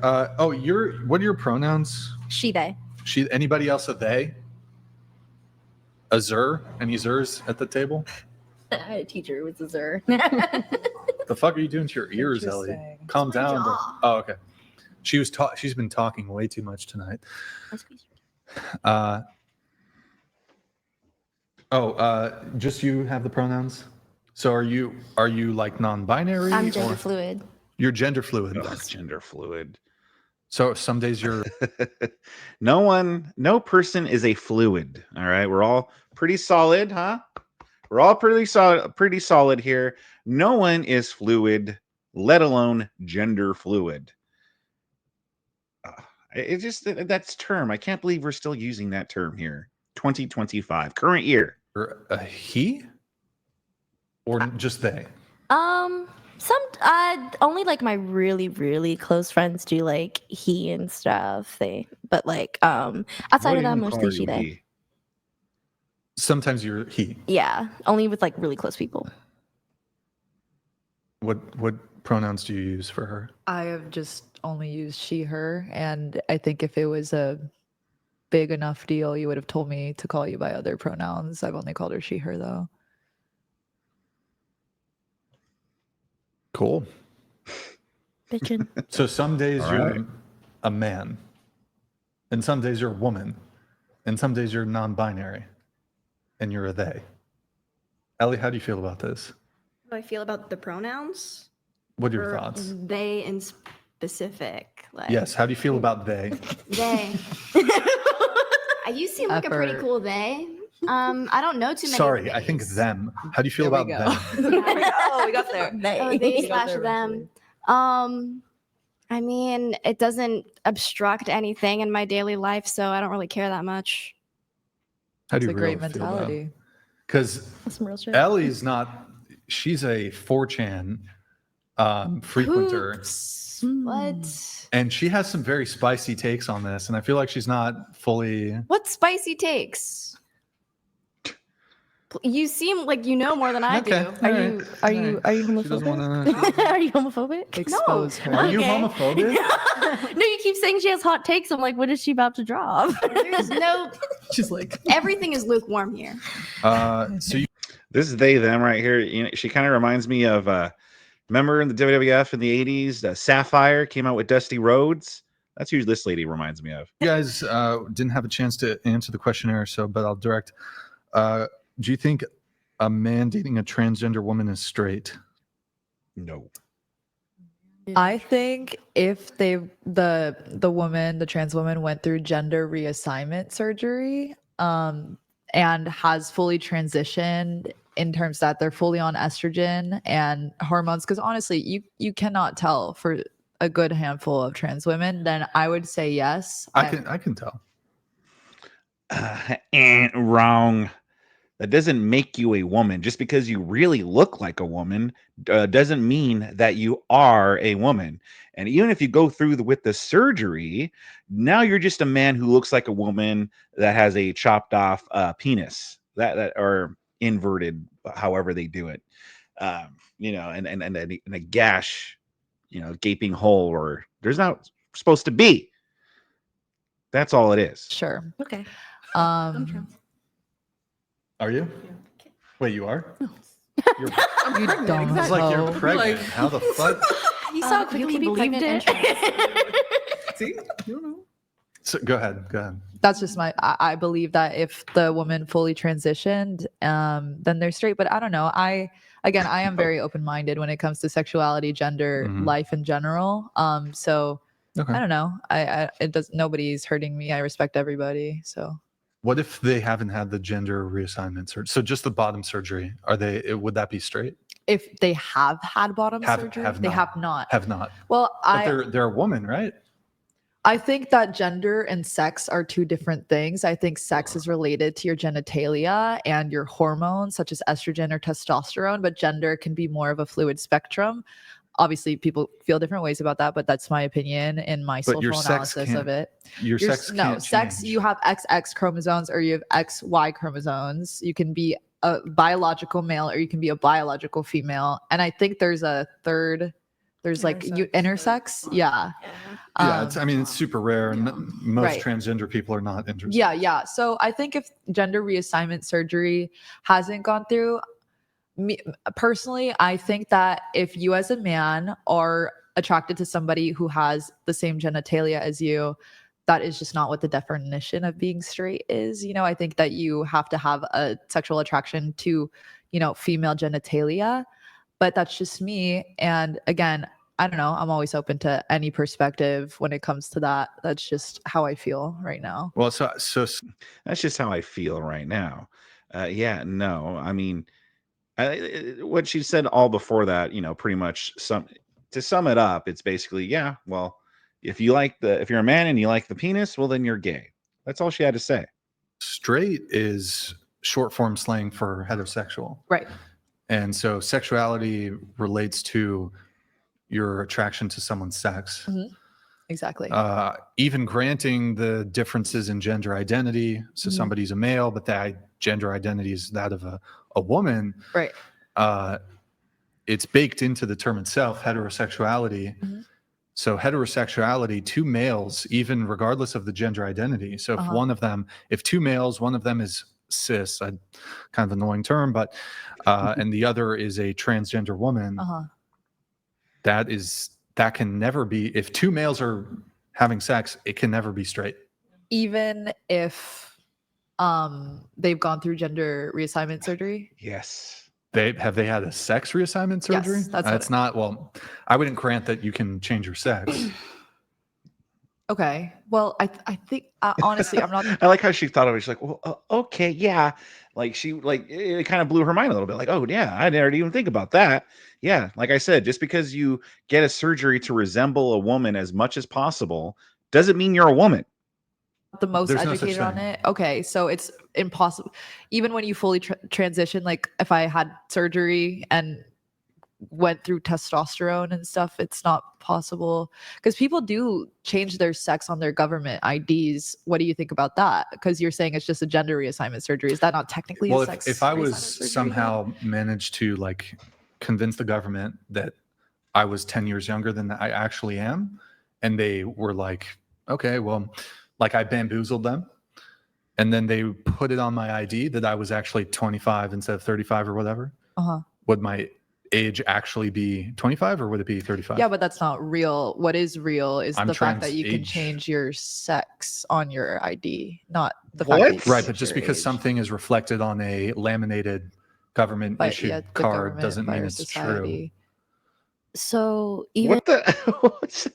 What are your pronouns? She, they. Anybody else a they? A zer? Any zers at the table? I had a teacher who was a zer. The fuck are you doing to your ears, Ellie? Calm down. Bro. Oh, okay. She's been talking way too much tonight. Just you have the pronouns. So are you like non-binary? I'm gender fluid. You're gender fluid. That's gender fluid. So some days you're no person is a fluid. All right. We're all pretty solid, huh? We're all pretty solid here. No one is fluid, let alone gender fluid. It's just that's term. I can't believe we're still using that term here. 2025, current year. a he or just they? Some only like my really, really close friends do like he and stuff. But like outside of that, mostly she, they. Sometimes you're he. Yeah, only with like really close people. What pronouns do you use for her? I have just only used she, her, and I think if it was a big enough deal, you would have told me to call you by other pronouns. I've only called her she, her, though. Cool. Bitchin'. So some days you're a man, and some days you're a woman, and some days you're non-binary, and you're a they. Ellie, how do you feel about this? How do I feel about the pronouns? What are your thoughts? They in specific. Like, Yes. How do you feel about they? They. You seem like a pretty cool they. I don't know too many. Sorry, I think them. How do you feel about them? We got there. They slash them. I mean, it doesn't obstruct anything in my daily life, so I don't really care that much. How do It's you a great really mentality. Because That's some real shit. Ellie's not. She's a 4chan frequenter. What? And she has some very spicy takes on this, and I feel like she's not fully. What spicy takes? You seem like you know more than I do. Are you homophobic? Are you homophobic? Expose her. Are you Okay. homophobic? No, you keep saying she has hot takes. I'm like, what is she about to drop? There's no. She's like. Everything is lukewarm here. So you. This is they them right here. You know, she kind of reminds me of remember in the WWF in the 80s, Sapphire came out with Dusty Rhodes. That's who this lady reminds me of. You guys didn't have a chance to answer the questionnaire, but I'll direct. Do you think a man dating a transgender woman is straight? No. I think if the woman, the trans woman, went through gender reassignment surgery, and has fully transitioned in terms that they're fully on estrogen and hormones, because honestly, you cannot tell for a good handful of trans women, then I would say yes. I can tell. Wrong. That doesn't make you a woman. Just because you really look like a woman doesn't mean that you are a woman. And even if you go through with the surgery, now you're just a man who looks like a woman that has a chopped off penis that or inverted, however they do it. And a gash, gaping hole, or there's not supposed to be. That's all it is. Sure. Okay. Um, Are you? Wait, you are? No. You're, you don't it's like you're know. pregnant. How the fuck? You saw how quickly be believed pregnant it. See? You don't know. So, go ahead. That's just I believe that if the woman fully transitioned, then they're straight. But I don't know. I am very open-minded when it comes to sexuality, gender, life in general. So Okay. I don't know. Nobody's hurting me. I respect everybody. So What if they haven't had the gender reassignment surgery? So just the bottom surgery. Would that be straight? if they have had bottom surgery, they have not. Have not. Well, But they're a woman, right? I think that gender and sex are two different things. I think sex is related to your genitalia and your hormones, such as estrogen or testosterone, but gender can be more of a fluid spectrum. Obviously, people feel different ways about that, but that's my opinion in my social analysis of it. Your sex can't sex, change. you have XX chromosomes or you have XY chromosomes. You can be a biological male or you can be a biological female. And I think there's a third There's like intersex. Yeah. Yeah, I mean, it's super rare, and most Right. transgender people are not interested. Yeah. So I think if gender reassignment surgery hasn't gone through, me personally, I think that if you as a man are attracted to somebody who has the same genitalia as you, that is just not what the definition of being straight is. I think that you have to have a sexual attraction to, female genitalia, but that's just me. And again, I don't know. I'm always open to any perspective when it comes to that. That's just how I feel right now. Well, so That's just how I feel right now. Yeah, no, I mean, what she said all before that, pretty much to sum it up, it's basically, yeah, well, if you're a man and you like the penis, well, then you're gay. That's all she had to say. straight is short form slang for heterosexual. Right. And so sexuality relates to your attraction to someone's sex. Mm-hmm. Exactly. Even granting the differences in gender identity. So somebody's a male, but that gender identity is that of a woman. Right. It's baked into the term itself, heterosexuality. Mm-hmm. So heterosexuality, two males, even regardless of the gender identity. So if two males, one of them is cis, kind of annoying term, but and the other is a transgender woman, that can never be, if two males are having sex, it can never be straight. Even if they've gone through gender reassignment surgery? Yes. Have they had a sex reassignment surgery? Yes, that's not, well, I wouldn't grant that you can change your sex. Okay. Well, I think honestly, I'm not. I like how she thought of it. She's like, well, okay, yeah. Like it kind of blew her mind a little bit. Like, oh yeah, I didn't even think about that. Yeah, like I said, just because you get a surgery to resemble a woman as much as possible doesn't mean you're a woman. The most educated on it. Okay, so it's impossible. Even when you fully transition, like if I had surgery and went through testosterone and stuff, it's not possible because people do change their sex on their government IDs. What do you think about that? Because you're saying it's just a gender reassignment surgery. Is that not technically a sex? If I was somehow managed to like convince the government that I was 10 years younger than I actually am, and they were like, okay, well, like I bamboozled them, and then they put it on my ID that I was actually 25 instead of 35 or whatever. Would my age actually be 25 or would it be 35? Yeah, but that's not real. What is real is the fact that you can change your sex on your ID, not the fact that you right, but just because something is reflected on a laminated government issued card doesn't mean it's true. So even what the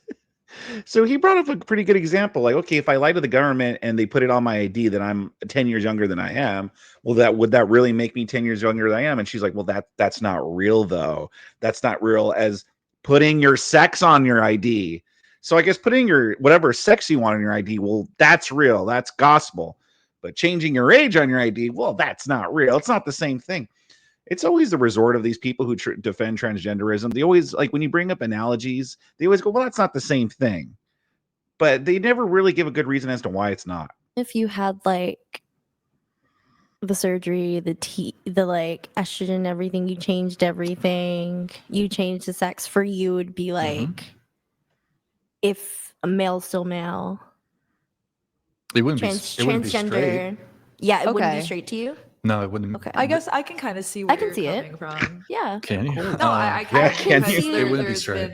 So he brought up a pretty good example. Like, okay, if I lie to the government and they put it on my ID that I'm 10 years younger than I am, well, would that really make me 10 years younger than I am? And she's like, well, that's not real though. That's not real as putting your sex on your ID. So I guess putting your whatever sex you want on your ID, well, that's real. That's gospel. But changing your age on your ID, well, that's not real. It's not the same thing. It's always the resort of these people who defend transgenderism. They always, like, when you bring up analogies, they always go, well, that's not the same thing. But they never really give a good reason as to why it's not. If you had like the surgery, the like estrogen, everything, you changed everything, you changed the sex, for you would be like, if a male's still male, it wouldn't be transgender. Yeah, it wouldn't be straight to you. No, it wouldn't. Okay. I guess I can kind of see where you're coming from. Yeah. Can you? No, I can see it wouldn't be straight.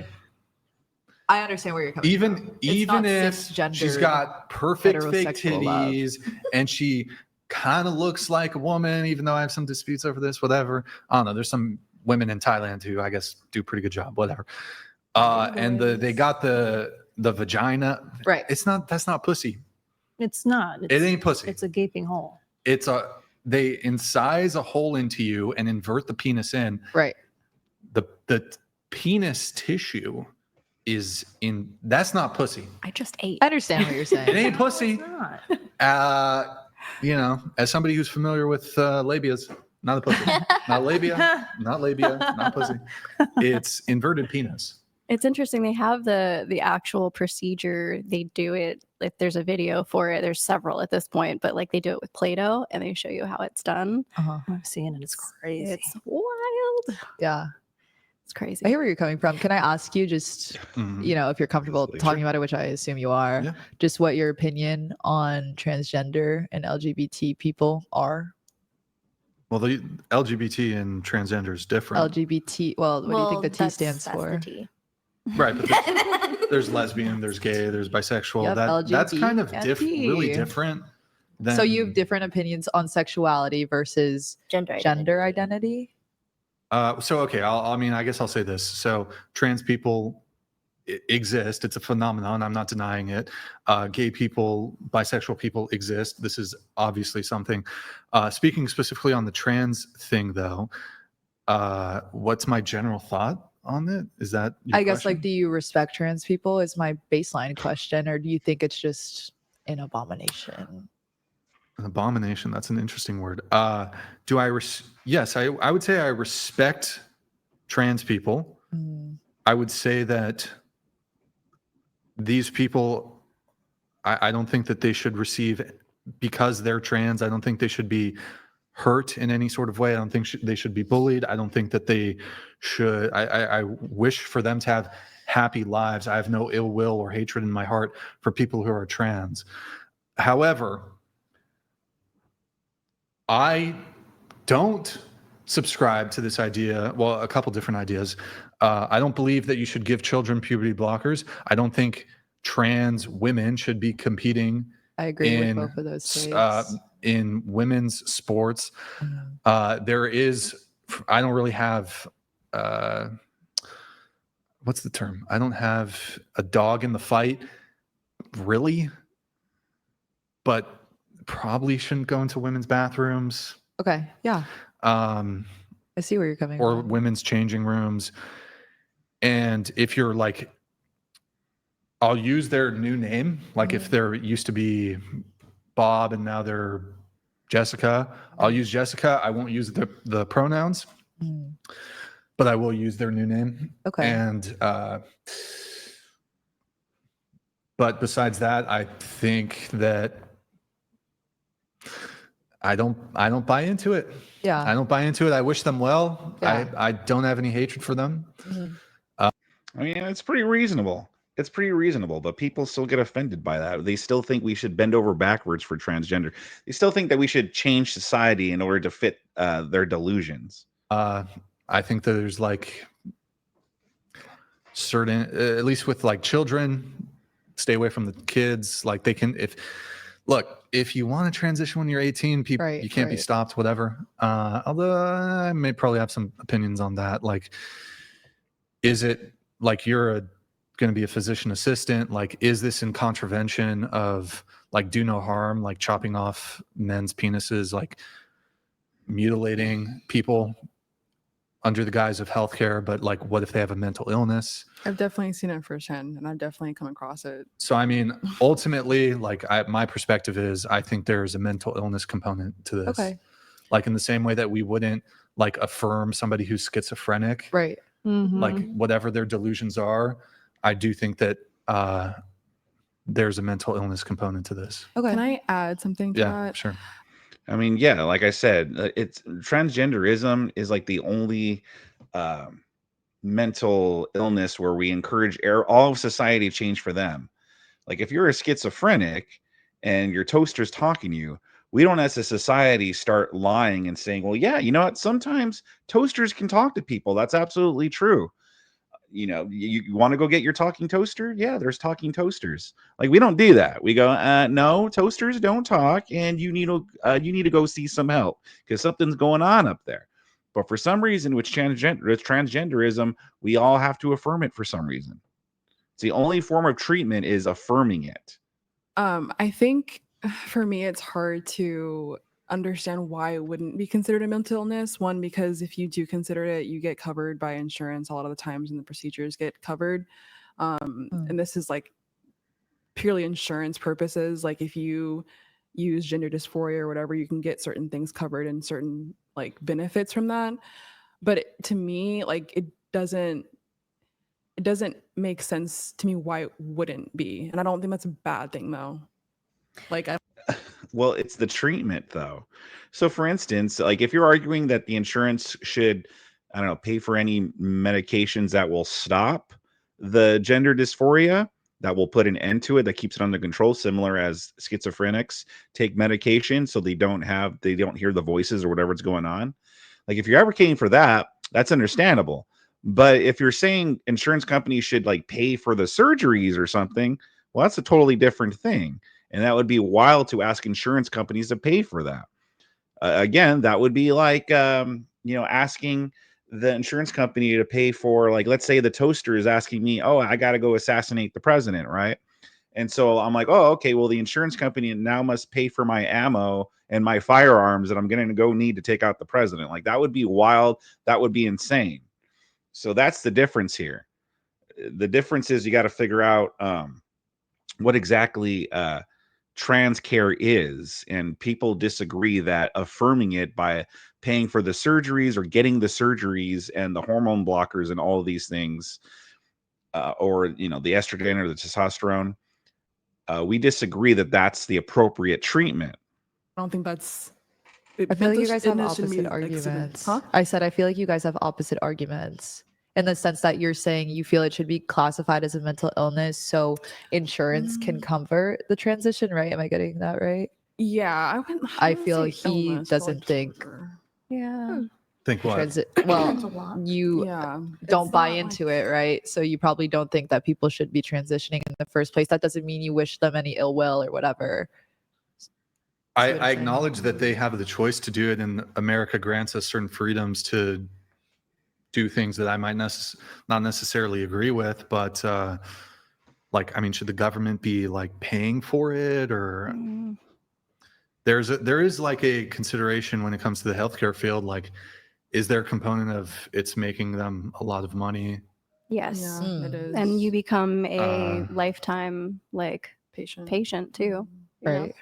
I understand where you're coming from. Even if she's got perfect fake titties and she kind of looks like a woman, even though I have some disputes over this, whatever. I don't know. There's some women in Thailand who I guess do a pretty good job, whatever. And they got the vagina. Right. That's not pussy. It's not. It ain't pussy. It's a gaping hole. They incise a hole into you and invert the penis in. Right. The penis tissue is in. That's not pussy. I just ate. I understand what you're saying. It ain't pussy. It's not. As somebody who's familiar with labias, not a pussy. Not labia. Not labia. Not pussy. It's inverted penis. It's interesting. They have the actual procedure. They do it. If there's a video for it, there's several at this point, but like they do it with Play-Doh and they show you how it's done. I've seen it. It's crazy. It's wild. Yeah. It's crazy. I hear where you're coming from. Can I ask you just, Mhm. you know, if you're comfortable Absolutely. talking Sure. about it, which I assume you are, Yeah. just what your opinion on transgender and LGBT people are? Well, the LGBT and transgender is different. LGBT, well, what do you think the T that's- stands that's for? The T. Right, but there's lesbian, there's gay, there's bisexual. Yep, That's kind of LGBT. really different than So you have different opinions on sexuality versus gender identity? So okay, I mean, I guess I'll say this. So trans people exist. It's a phenomenon. I'm not denying it. Gay people, bisexual people exist. This is obviously something. Speaking specifically on the trans thing, though, what's my general thought on it? Is that your I guess, like, question? do you respect trans people is my baseline question, or do you think it's just an abomination? An abomination. That's an interesting word. Do I? Yes, I would say I respect trans people. Mm, I would say that these people, I don't think that they should receive, because they're trans, I don't think they should be hurt in any sort of way. I don't think they should be bullied. I don't think that they should, I wish for them to have happy lives. I have no ill will or hatred in my heart for people who are trans. However, I don't subscribe to this idea. Well, a couple different ideas. I don't believe that you should give children puberty blockers. I don't think trans women should be competing I agree with in both of those states. in women's sports. Mhm. There is, I don't really have, what's the term? I don't have a dog in the fight, really, but probably shouldn't go into women's bathrooms. Okay, yeah, Um, I see where you're coming or from. women's changing rooms. And if you're like, I'll use their new name. Like if there used to be Bob and now they're Jessica, I'll use Jessica. I won't use the pronouns, Mm, but I will use their new name. okay. And, but besides that, I think that I don't buy into it. Yeah. I don't buy into it. I wish them well. Yeah. I don't have any hatred for them. Mhm. I mean, it's pretty reasonable. It's pretty reasonable, but people still get offended by that. They still think we should bend over backwards for transgender. They still think that we should change society in order to fit their delusions. I think that there's like certain, at least with like children, stay away from the kids. Like they can, if you want to transition when you're 18, people, Right, you can't be right. stopped, whatever. Although I may probably have some opinions on that. Like, is it like you're going to be a physician assistant? Like, is this in contravention of like do no harm, like chopping off men's penises, like mutilating people under the guise of healthcare? But like, what if they have a mental illness? I've definitely seen it firsthand, and I've definitely come across it. So, I mean, ultimately, like my perspective is I think there's a mental illness component to this. Okay. Like in the same way that we wouldn't like affirm somebody who's schizophrenic, Right. like whatever their delusions are, I do think that there's a mental illness component to this. Okay. Can I add something to Yeah, that? sure. I mean, yeah, like I said, it's transgenderism is like the only mental illness where we encourage all of society to change for them. Like if you're a schizophrenic and your toaster's talking to you, we don't as a society start lying and saying, well, yeah, you know what? Sometimes toasters can talk to people. That's absolutely true. You know, you want to go get your talking toaster? Yeah, there's talking toasters. Like we don't do that. We go, no, toasters don't talk, and you need to go see some help because something's going on up there. But for some reason, with transgenderism, we all have to affirm it for some reason. It's the only form of treatment is affirming it. I think for me, it's hard to understand why it wouldn't be considered a mental illness. One, because if you do consider it, you get covered by insurance a lot of the times, and the procedures get covered. And this is like purely insurance purposes. Like if you use gender dysphoria or whatever, you can get certain things covered and certain like benefits from that. But to me, like it doesn't make sense to me why it wouldn't be. And I don't think that's a bad thing though. Like Well, it's the treatment though. So for instance, like if you're arguing that the insurance should I don't know, pay for any medications that will stop the gender dysphoria, that will put an end to it, that keeps it under control, similar as schizophrenics take medication so they don't hear the voices or whatever's going on. Like if you're advocating for that, that's understandable. But if you're saying insurance companies should like pay for the surgeries or something, well, that's a totally different thing. And that would be wild to ask insurance companies to pay for that. Again, that would be like, asking the insurance company to pay for, like, let's say the toaster is asking me, oh, I got to go assassinate the president, right? And so I'm like, oh, okay, well, the insurance company now must pay for my ammo and my firearms that I'm going to go need to take out the president. Like, that would be wild. That would be insane. So that's the difference here. The difference is you got to figure out what exactly trans care is, and people disagree that affirming it by paying for the surgeries or getting the surgeries and the hormone blockers and all of these things, or the estrogen or the testosterone, we disagree that that's the appropriate treatment. I don't think that's. I feel like you guys have illness shouldn't opposite be arguments. Huh? I said I feel like you guys have opposite arguments in the sense that you're saying you feel it should be classified as a mental illness so insurance can cover the transition, right? Am I getting that right? Yeah, I wouldn't feel say he illness, but, doesn't like, think disorder. Yeah. Think what? well, you Yeah, don't it's buy not, into like- it, right? So you probably don't think that people should be transitioning in the first place. That doesn't mean you wish them any ill will or whatever. I what I'm saying. acknowledge that they have the choice to do it, and America grants us certain freedoms to do things that I might not necessarily agree with. But should the government be like paying for it, or Mm. there is like a consideration when it comes to the healthcare field? Like, is there a component of it's making them a lot of money? Yes. Yeah, it is. And you become a Uh, lifetime patient too. you know? Right.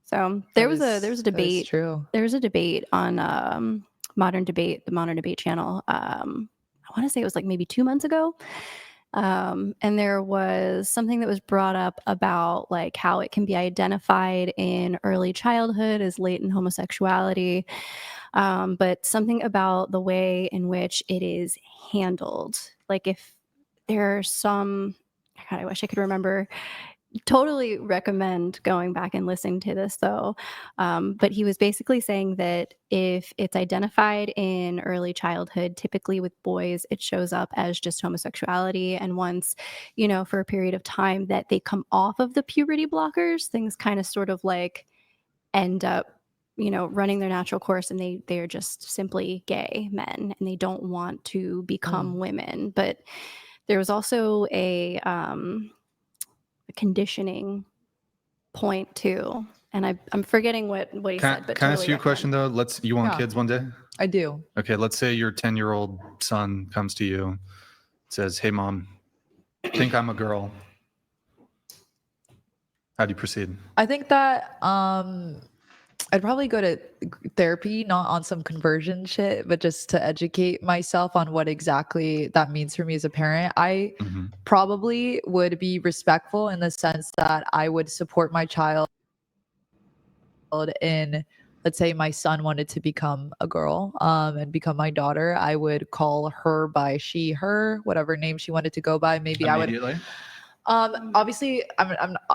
So there was a That is debate. true. There was a debate on the Modern Debate channel. I want to say it was like maybe 2 months ago. And there was something that was brought up about like how it can be identified in early childhood as latent homosexuality, but something about the way in which it is handled. Like if there are some, God, I wish I could remember. Totally recommend going back and listening to this though. But he was basically saying that if it's identified in early childhood, typically with boys, it shows up as just homosexuality. And once, for a period of time that they come off of the puberty blockers, things kind of sort of like end up, running their natural course, and they're just simply gay men and they don't want to become women. But there was also a conditioning point too, and I'm forgetting what he said. But Can I ask totally you a question though? You want Yeah. kids one day? I do. Okay, let's say your 10-year-old son comes to you, says, "Hey, mom, think I'm a girl." How do you proceed? I think that I'd probably go to therapy, not on some conversion shit, but just to educate myself on what exactly that means for me as a parent. I Mhm. probably would be respectful in the sense that I would support my child in, let's say my son wanted to become a girl and become my daughter. I would call her by she, her, whatever name she wanted to go by. Maybe I would Immediately? obviously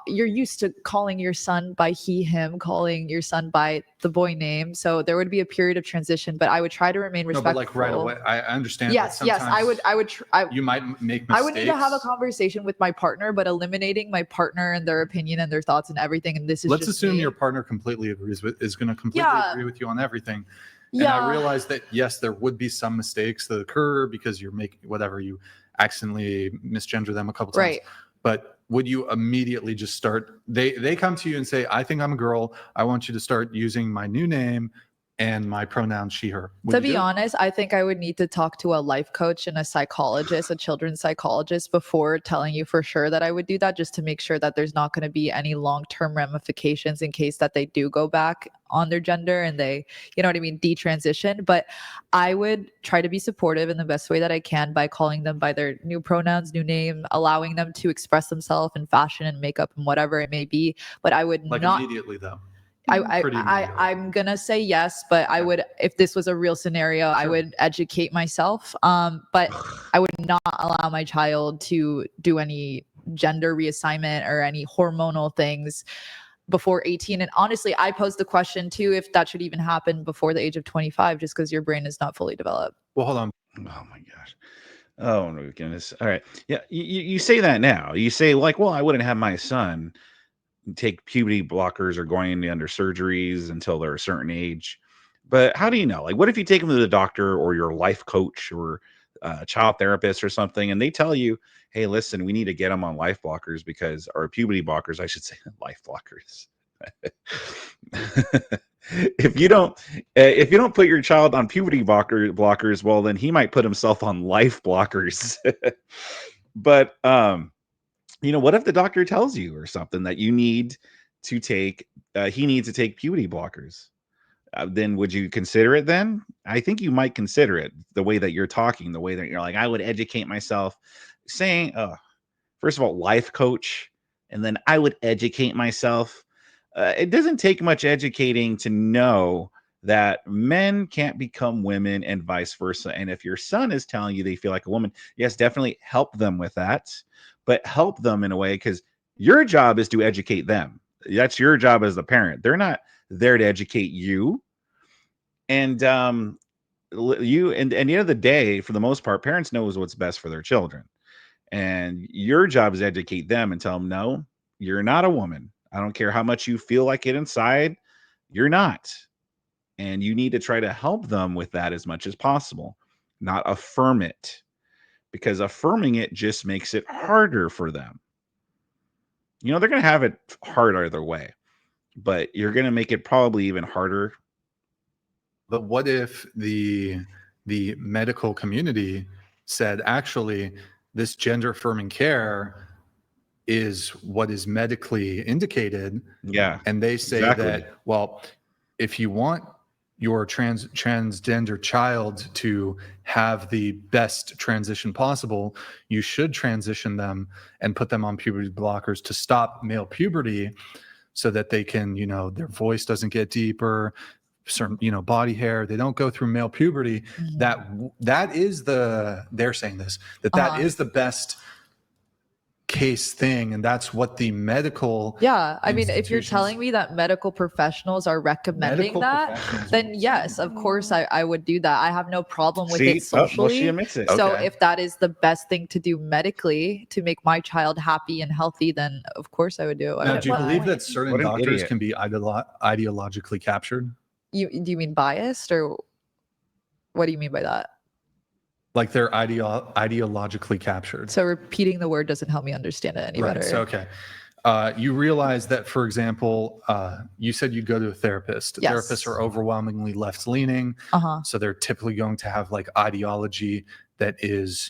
you're used to calling your son by he, him, calling your son by the boy name. So there would be a period of transition, but I would try to remain No, respectful. but like right away. I understand. Yes, that yes. I would, You might make mistakes. I would need to have a conversation with my partner, but eliminating my partner and their opinion and their thoughts and everything. And this is Let's just assume me. your partner completely is going to completely Yeah. agree with you on everything. And Yeah. I realize that, yes, there would be some mistakes that occur because you're making whatever, you accidentally misgender them a couple times. Right. But would you immediately just start, they come to you and say, I think I'm a girl. I want you to start using my new name and my pronoun she, her. Would To you be do it? honest, I think I would need to talk to a life coach and a psychologist, a children's psychologist, before telling you for sure that I would do that, just to make sure that there's not going to be any long-term ramifications in case that they do go back on their gender and they, detransition. But I would try to be supportive in the best way that I can by calling them by their new pronouns, new name, allowing them to express themselves in fashion and makeup and whatever it may be. But I would Like not immediately though. Pretty negative. I'm gonna say yes, but I would, if this was a real scenario, I Sure. would educate myself. But I would not allow my child to do any gender reassignment or any hormonal things before 18. And honestly, I posed the question too, if that should even happen before the age of 25, just because your brain is not fully developed. Well, hold on. Oh my gosh. Oh my goodness. All right. Yeah. You say that now. You say like, well, I wouldn't have my son take puberty blockers or going under surgeries until they're a certain age. But how do you know? Like, what if you take them to the doctor or your life coach or child therapist or something, and they tell you, hey, listen, we need to get them on life blockers because, or puberty blockers, I should say, life blockers. if you don't put your child on puberty blockers, well, then he might put himself on life blockers. But what if the doctor tells you or something that you need to take, he needs to take puberty blockers? Then would you consider it then? I think you might consider it the way that you're talking, the way that you're like, I would educate myself, saying, first of all, life coach, and then I would educate myself. It doesn't take much educating to know that men can't become women and vice versa. And if your son is telling you they feel like a woman, yes, definitely help them with that, but help them in a way, because your job is to educate them. That's your job as the parent. They're not there to educate you. And you and at the end of the day, for the most part, parents knows what's best for their children. And your job is to educate them and tell them, no, you're not a woman. I don't care how much you feel like it inside, you're not. And you need to try to help them with that as much as possible, not affirm it, because affirming it just makes it harder for them. They're going to have it hard either way, but you're going to make it probably even harder. But what if the medical community said, actually, this gender affirming care is what is medically indicated? Yeah. And they say that, well, if you want your transgender child to have the best transition possible, you should transition them and put them on puberty blockers to stop male puberty so that they can, their voice doesn't get deeper, certain, body hair, they don't go through male puberty. That is they're saying this, that is the best case thing, and that's what the medical I mean, if you're telling me that medical professionals are recommending that, then yes, of course I would do that. I have no problem with it socially. She admits it. So if that is the best thing to do medically to make my child happy and healthy, then of course I would do it. Now, do you believe that certain doctors can be ideologically captured? Do you mean biased, or what do you mean by that? Like they're ideologically captured. So repeating the word doesn't help me understand it any better. So, okay. You realize that, for example, you said you'd go to a therapist. Yes. Therapists are overwhelmingly left-leaning. So they're typically going to have like ideology that is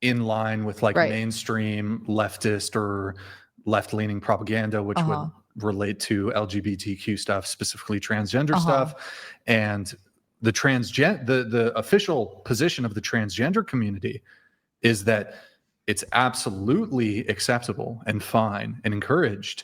in line with like mainstream leftist or left-leaning propaganda, which would relate to LGBTQ stuff, specifically transgender stuff. And the official position of the transgender community is that it's absolutely acceptable and fine and encouraged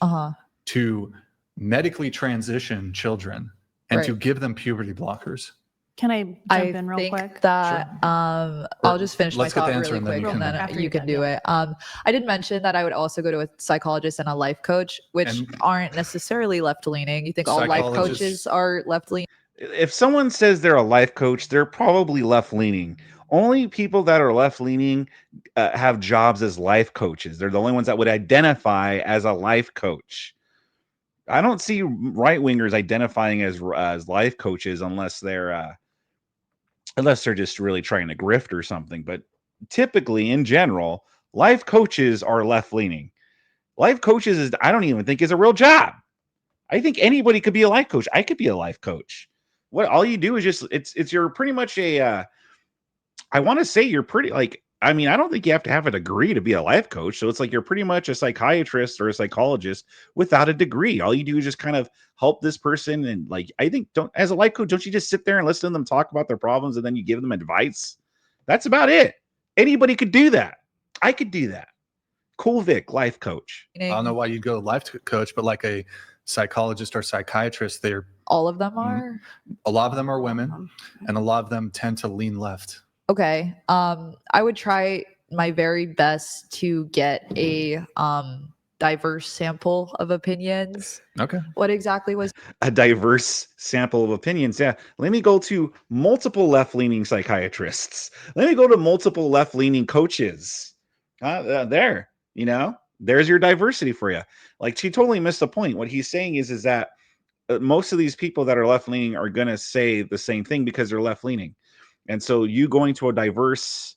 to medically transition children and to give them puberty blockers. Can I jump in real quick? That I'll just finish my thought really quick, and then you can do it. I did mention that I would also go to a psychologist and a life coach, which aren't necessarily left-leaning. You think all life coaches are left-leaning? If someone says they're a life coach, they're probably left-leaning. Only people that are left-leaning have jobs as life coaches. They're the only ones that would identify as a life coach. I don't see right-wingers identifying as life coaches unless they're just really trying to grift or something. But typically, in general, life coaches are left-leaning. Life coaches I don't even think is a real job. I think anybody could be a life coach. I could be a life coach. What all you do is just you're pretty much a I want to say you're pretty like, I mean, I don't think you have to have a degree to be a life coach. So it's like you're pretty much a psychiatrist or a psychologist without a degree. All you do is just kind of help this person. And like, I think as a life coach, don't you just sit there and listen to them talk about their problems and then you give them advice? That's about it. Anybody could do that. I could do that. Cool Vic, life coach. I don't know why you'd go to life coach, but like a psychologists or psychiatrists, they're All of them are? a lot of them are women, and a lot of them tend to lean left. Okay. I would try my very best to get a diverse sample of opinions. Okay. What exactly was A diverse sample of opinions. Yeah. Let me go to multiple left-leaning psychiatrists. Let me go to multiple left-leaning coaches. There, there's your diversity for you. Like, she totally missed the point. What he's saying is that most of these people that are left-leaning are going to say the same thing because they're left-leaning. And so you going to a diverse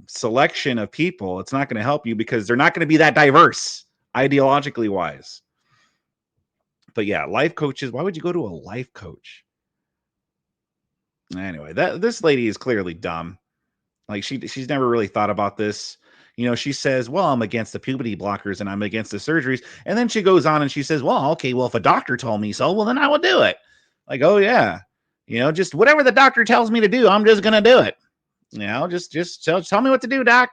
selection of people, it's not going to help you because they're not going to be that diverse ideologically wise. But yeah, life coaches, why would you go to a life coach? Anyway, this lady is clearly dumb. Like, she's never really thought about this. She says, well, I'm against the puberty blockers and I'm against the surgeries. And then she goes on and she says, well, okay, well, if a doctor told me so, well, then I would do it. Like, oh yeah. Just whatever the doctor tells me to do, I'm just going to do it. Just tell me what to do, doc.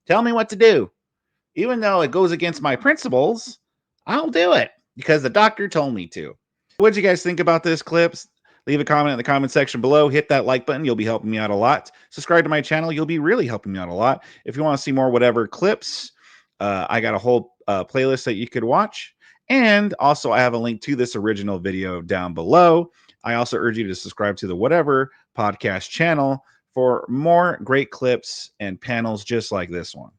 Tell me what to do. Even though it goes against my principles, I'll do it because the doctor told me to. What did you guys think about this clips? Leave a comment in the comment section below. Hit that like button. You'll be helping me out a lot. Subscribe to my channel. You'll be really helping me out a lot. If you want to see more whatever clips, I got a whole playlist that you could watch. And also, I have a link to this original video down below. I also urge you to subscribe to the Whatever Podcast channel for more great clips and panels just like this one.